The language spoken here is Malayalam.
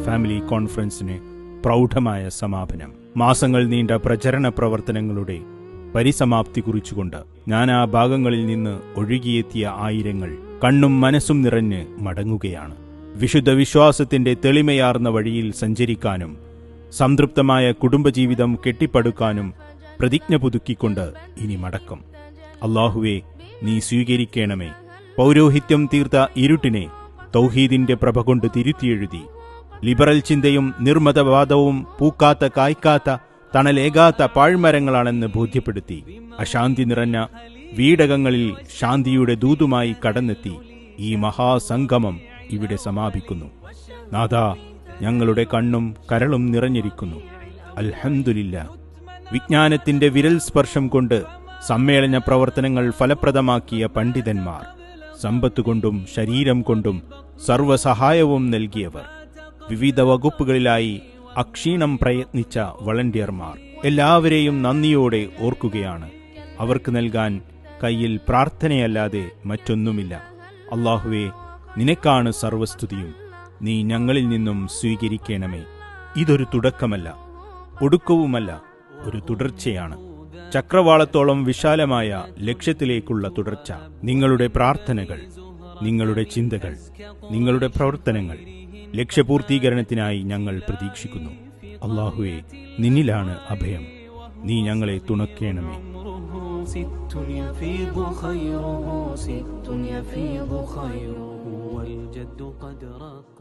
ഫാമിലി കോൺഫറൻസിന് പ്രൗഢമായ സമാപനം. മാസങ്ങൾ നീണ്ട പ്രചരണ പ്രവർത്തനങ്ങളുടെ പരിസമാപ്തി കുറിച്ചുകൊണ്ട് നാനാ ഭാഗങ്ങളിൽ നിന്ന് ഒഴുകിയെത്തിയ ആയിരങ്ങൾ കണ്ണും മനസ്സും നിറഞ്ഞ് മടങ്ങുകയാണ്. വിശുദ്ധ വിശ്വാസത്തിന്റെ തെളിമയാർന്ന വഴിയിൽ സഞ്ചരിക്കാനും സംതൃപ്തമായ കുടുംബജീവിതം കെട്ടിപ്പടുക്കാനും പ്രതിജ്ഞ പുതുക്കിക്കൊണ്ട് ഇനി മടക്കം. അല്ലാഹുവേ, നീ സ്വീകരിക്കണമേ. പൗരോഹിത്യം തീർത്ത ഇരുട്ടിനെ തൗഹീദിന്റെ പ്രഭ കൊണ്ട് തിരുത്തിയെഴുതി ലിബറൽ ചിന്തയും നിർമ്മതവാദവും പൂക്കാത്ത കായ്ക്കാത്ത തണലേകാത്ത പാഴ്മരങ്ങളാണെന്ന് ബോധ്യപ്പെടുത്തി അശാന്തി നിറഞ്ഞ വീടകങ്ങളിൽ ശാന്തിയുടെ ദൂതുമായി കടന്നെത്തി ഈ മഹാസംഗമം ഇവിടെ സമാപിക്കുന്നു. നാഥാ, ഞങ്ങളുടെ കണ്ണും കരളും നിറഞ്ഞിരിക്കുന്നു. അൽഹംദുലില്ലാ. വിജ്ഞാനത്തിന്റെ വിരൽ സ്പർശം കൊണ്ട് സമ്മേളന പ്രവർത്തനങ്ങൾ ഫലപ്രദമാക്കിയ പണ്ഡിതന്മാർ, സമ്പത്തുകൊണ്ടും ശരീരം കൊണ്ടും സർവസഹായവും നൽകിയവർ, വിവിധ വകുപ്പുകളിലായി അക്ഷീണം പ്രയത്നിച്ച വളണ്ടിയർമാർ, എല്ലാവരെയും നന്ദിയോടെ ഓർക്കുകയാണ്. അവർക്ക് നൽകാൻ കയ്യിൽ പ്രാർത്ഥനയല്ലാതെ മറ്റൊന്നുമില്ല. അല്ലാഹുവേ, നിനക്കാണ് സർവസ്തുതിയും. നീ ഞങ്ങളിൽ നിന്നും സ്വീകരിക്കണമേ. ഇതൊരു തുടക്കമല്ല, ഒടുക്കവുമല്ല, ഒരു തുടർച്ചയാണ്. ചക്രവാളത്തോളം വിശാലമായ ലക്ഷ്യത്തിലേക്കുള്ള തുടർച്ച. നിങ്ങളുടെ പ്രാർത്ഥനകൾ, നിങ്ങളുടെ ചിന്തകൾ, നിങ്ങളുടെ പ്രവർത്തനങ്ങൾ ലക്ഷ്യപൂർത്തീകരണത്തിനായി ഞങ്ങൾ പ്രതീക്ഷിക്കുന്നു. അല്ലാഹുവേ, നിന്നിലാണ് അഭയം. നീ ഞങ്ങളെ തുണക്കേണമേ. ست يفيض خيره والجد قد رق